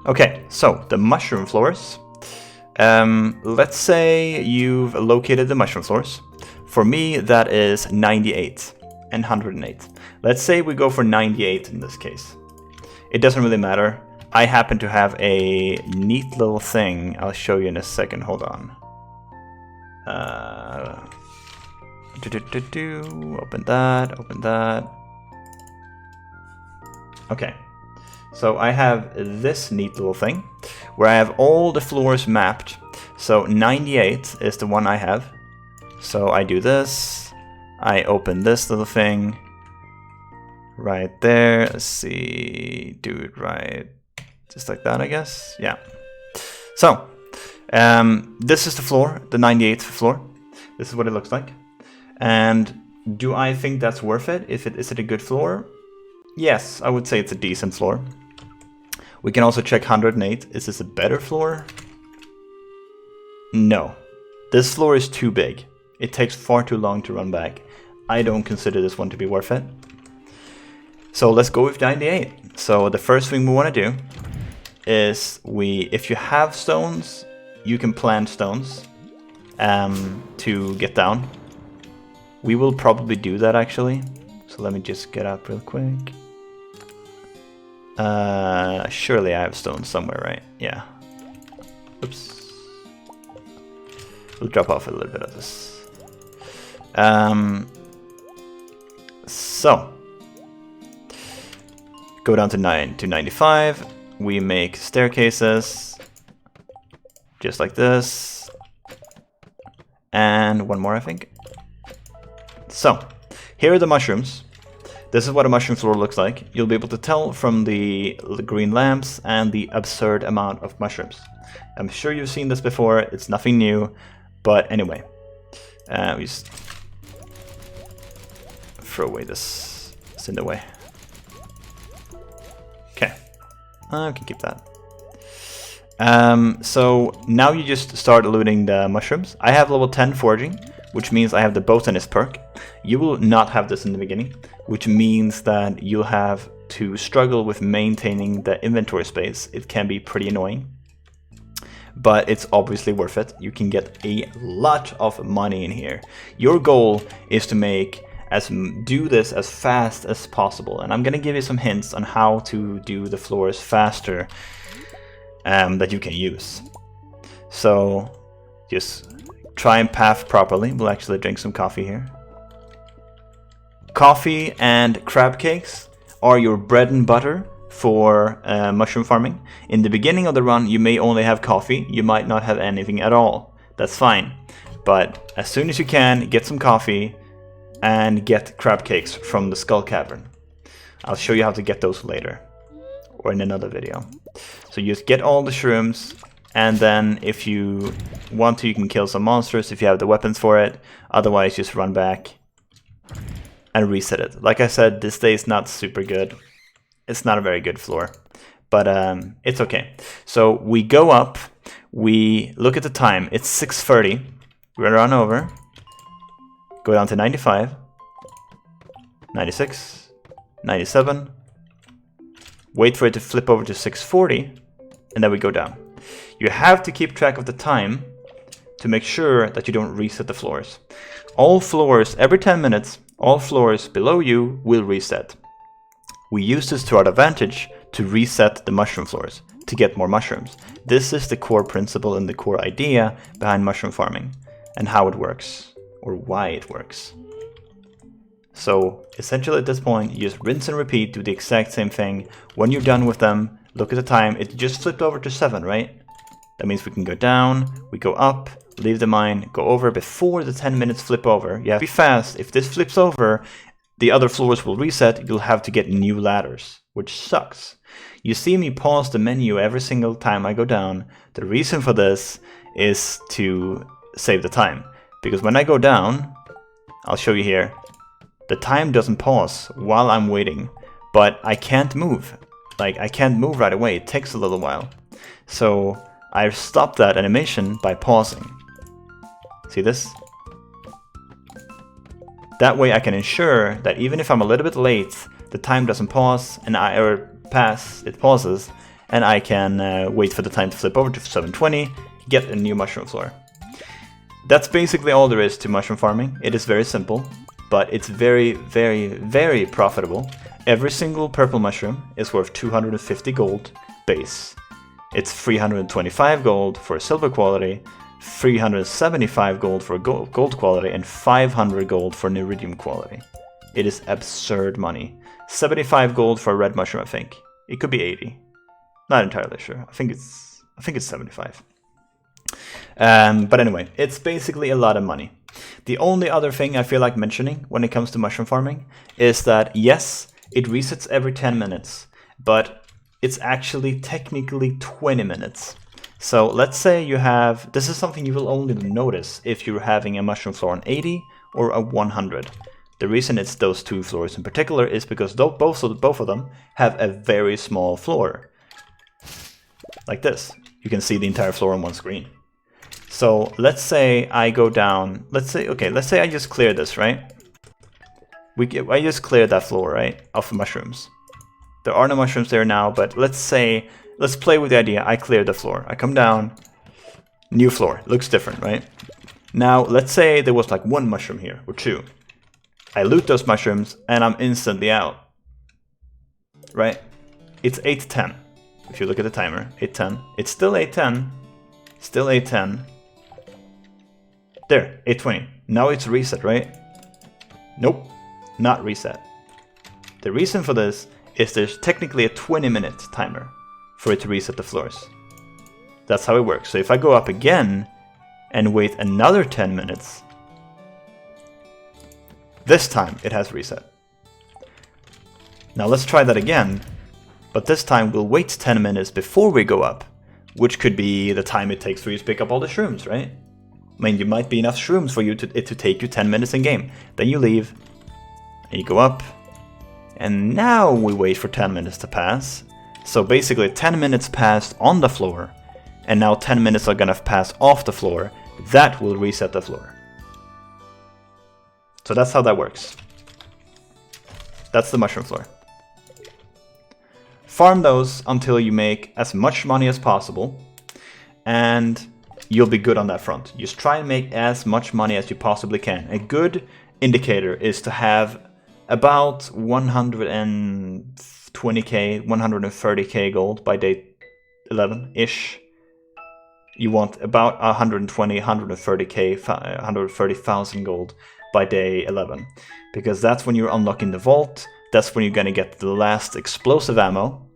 Okay, so the mushroom floors. Let's say you've located the mushroom floors. For me, that is 98 and 108. Let's say we go for 98 in this case. It doesn't really matter. I happen to have a neat little thing. I'll show you in a second. Hold on. Open that, open that. Okay. So I have this neat little thing where I have all the floors mapped. So 98 is the one I have. So I do this. I open this little thing right there. Let's see. Do it right. Just like that, I guess. Yeah. So this is the floor, the 98th floor. This is what it looks like. And do I think that's worth it? Is it a good floor? Yes, I would say it's a decent floor. We can also check 108. Is this a better floor? No. This floor is too big. It takes far too long to run back. I don't consider this one to be worth it. So let's go with 98. So the first thing we want to do is if you have stones, you can plant stones to get down. We will probably do that actually. So let me just get up real quick. Surely I have stones somewhere, right? Yeah. Oops. We'll drop off a little bit of this. So go down to 95. We make staircases just like this, and one more, I think. So here are the mushrooms. This is what a mushroom floor looks like. You'll be able to tell from the green lamps and the absurd amount of mushrooms. I'm sure you've seen this before. It's nothing new, but anyway, we just throw away this. It's in the way. Okay, I can keep that. So now you just start looting the mushrooms. I have level 10 foraging, which means I have the botanist perk. You will not have this in the beginning, which means that you'll have to struggle with maintaining the inventory space. It can be pretty annoying, but it's obviously worth it. You can get a lot of money in here. Your goal is to do this as fast as possible, and I'm gonna give you some hints on how to do the floors faster that you can use. So just try and path properly. We'll actually drink some coffee here. Coffee and crab cakes are your bread and butter for mushroom farming. In the beginning of the run, you may only have coffee. You might not have anything at all. That's fine. But as soon as you can, get some coffee and get crab cakes from the Skull Cavern. I'll show you how to get those later or in another video. So you just get all the shrooms, and then if you want to, you can kill some monsters if you have the weapons for it. Otherwise, just run back and reset it. Like I said, this day is not super good. It's not a very good floor, but it's okay. So we go up, we look at the time. It's 6:30. We're gonna run over, go down to 95, 96, 97. Wait for it to flip over to 6:40, and then we go down. You have to keep track of the time to make sure that you don't reset the floors. All floors, every 10 minutes, all floors below you will reset. We use this to our advantage to reset the mushroom floors, to get more mushrooms. This is the core principle and the core idea behind mushroom farming, and how it works, or why it works. So essentially at this point, you just rinse and repeat, do the exact same thing. When you're done with them, look at the time. It just flipped over to 7, right? That means we can go down, we go up, leave the mine, go over before the 10 minutes flip over. You have to be fast. If this flips over, the other floors will reset. You'll have to get new ladders, which sucks. You see me pause the menu every single time I go down. The reason for this is to save the time. Because when I go down, I'll show you here, the time doesn't pause while I'm waiting, but I can't move. Like, I can't move right away. It takes a little while. So I've stopped that animation by pausing. See this? That way I can ensure that even if I'm a little bit late, the time doesn't pause and it pauses, and I can wait for the time to flip over to 720, get a new mushroom floor. That's basically all there is to mushroom farming. It is very simple, but it's very, very, very profitable. Every single purple mushroom is worth 250 gold base. It's 325 gold for silver quality, 375 gold for gold quality, and 500 gold for iridium quality. It is absurd money. 75 gold for a red mushroom, I think. It could be 80. Not entirely sure. I think it's 75. But anyway, it's basically a lot of money. The only other thing I feel like mentioning when it comes to mushroom farming is that yes, it resets every 10 minutes, but it's actually technically 20 minutes. So let's say you have, this is something you will only notice if you're having a mushroom floor on 80 or a 100. The reason it's those two floors in particular is because both of them have a very small floor. Like this. You can see the entire floor on one screen. So let's say I go down, let's say I just clear this, right? I just cleared that floor, right, of mushrooms. There are no mushrooms there now, but let's play with the idea. I cleared the floor. I come down, new floor. Looks different, right? Now, let's say there was like one mushroom here, or two. I loot those mushrooms, and I'm instantly out. Right? It's 8:10. If you look at the timer, 8:10. It's still 8:10. Still 8:10. There, 8:20. Now it's reset, right? Nope, not reset. The reason for this is there's technically a 20-minute timer for it to reset the floors. That's how it works. So if I go up again and wait another 10 minutes, this time it has reset. Now let's try that again, but this time we'll wait 10 minutes before we go up, which could be the time it takes for you to pick up all the shrooms, right? I mean, you might be enough shrooms for it to take you 10 minutes in game. Then you leave, and you go up, and now we wait for 10 minutes to pass. So basically 10 minutes passed on the floor, and now 10 minutes are gonna pass off the floor. That will reset the floor. So that's how that works. That's the mushroom floor. Farm those until you make as much money as possible, and you'll be good on that front. Just try and make as much money as you possibly can. A good indicator is to have about 120k, 130k gold by day 11-ish. You want about 120, 130k, 130,000 gold by day 11. Because that's when you're unlocking the vault, that's when you're gonna get the last explosive ammo,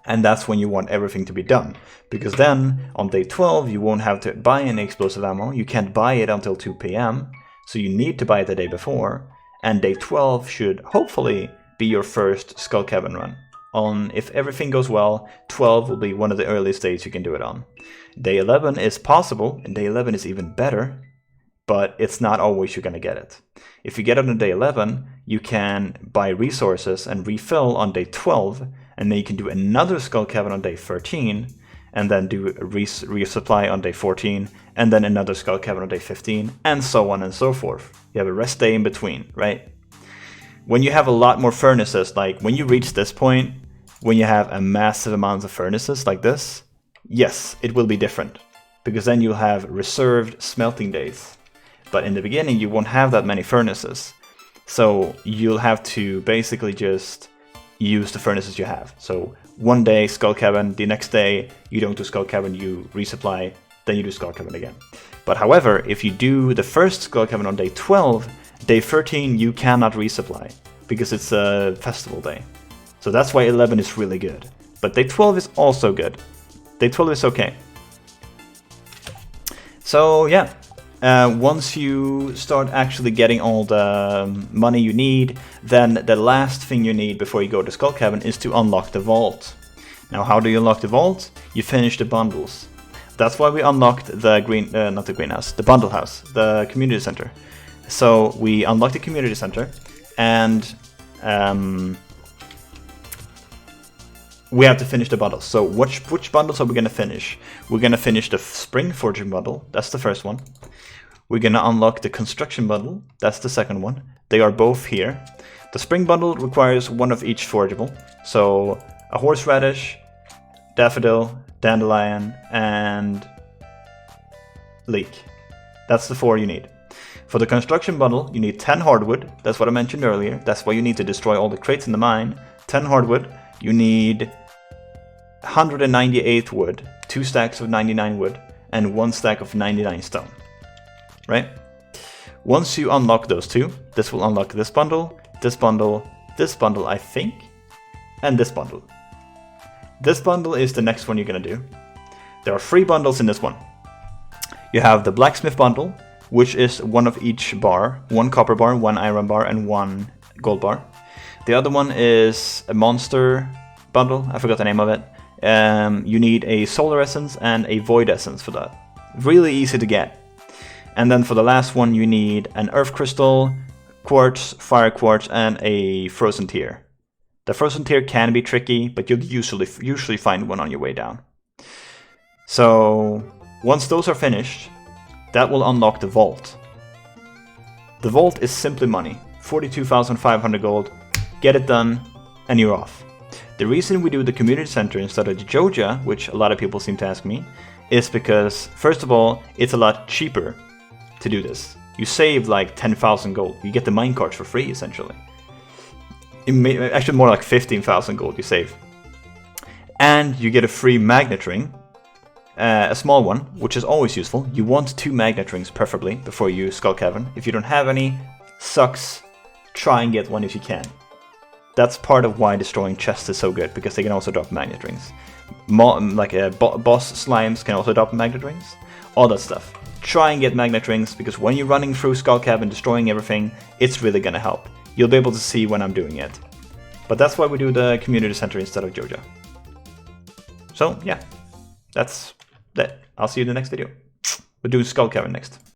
and that's when you want everything to be done. Because then, on day 12, you won't have to buy any explosive ammo, you can't buy it until 2 PM, so you need to buy it the day before, and day 12 should hopefully be your first Skull Cabin run. If everything goes well, 12 will be one of the earliest days you can do it on. Day 11 is possible, and day 11 is even better, but it's not always you're gonna get it. If you get it on day 11, you can buy resources and refill on day 12, and then you can do another Skull Cabin on day 13, and then do a resupply on day 14, and then another Skull Cabin on day 15, and so on and so forth. You have a rest day in between, right? When you have a lot more furnaces, like when you reach this point, when you have a massive amount of furnaces like this, yes, it will be different, because then you'll have reserved smelting days. But in the beginning, you won't have that many furnaces. So you'll have to basically just use the furnaces you have. So one day, Skull Cabin, the next day, you don't do Skull Cabin, you resupply, then you do Skull Cabin again. But however, if you do the first Skull Cabin on day 12, day 13 you cannot resupply, because it's a festival day. So that's why 11 is really good. But day 12 is also good. Day 12 is okay. So yeah. Once you start actually getting all the money you need, then the last thing you need before you go to Skull Cabin is to unlock the vault. Now, how do you unlock the vault? You finish the bundles. That's why we unlocked the not the greenhouse, the bundle house, the community center. So we unlocked the community center, and we have to finish the bundles. So which bundles are we going to finish? We're going to finish the spring forging bundle. That's the first one. We're going to unlock the construction bundle. That's the second one. They are both here. The spring bundle requires one of each forgeable. So a horseradish, daffodil, dandelion, and leek. That's the 4 you need. For the construction bundle, you need 10 hardwood. That's what I mentioned earlier. That's why you need to destroy all the crates in the mine. 10 hardwood. You need 198 wood, 2 stacks of 99 wood, and 1 stack of 99 stone. Right? Once you unlock those 2, this will unlock this bundle, I think, and this bundle. This bundle is the next one you're going to do. There are 3 bundles in this one. You have the blacksmith bundle, which is 1 of each bar, 1 copper bar, 1 iron bar, and 1 gold bar. The other one is a monster bundle, I forgot the name of it. You need a solar essence and a void essence for that. Really easy to get. And then for the last one you need an earth crystal, quartz, fire quartz, and a frozen tear. The frozen tear can be tricky, but you'll usually find one on your way down. So once those are finished, that will unlock the vault. The vault is simply money. 42,500 gold. Get it done, and you're off. The reason we do the community center instead of the Joja, which a lot of people seem to ask me, is because, first of all, it's a lot cheaper to do this. You save like 10,000 gold. You get the minecarts for free, essentially. Actually, more like 15,000 gold you save. And you get a free magnet ring. A small one, which is always useful. You want 2 magnet rings, preferably, before you Skull Cavern. If you don't have any, sucks. Try and get one if you can. That's part of why destroying chests is so good, because they can also drop magnet rings. Boss slimes can also drop magnet rings. All that stuff. Try and get magnet rings, because when you're running through Skull Cavern, destroying everything, it's really gonna help. You'll be able to see when I'm doing it. But that's why we do the community center instead of Joja. So, yeah. That's that. I'll see you in the next video. We'll do Skull Cavern next.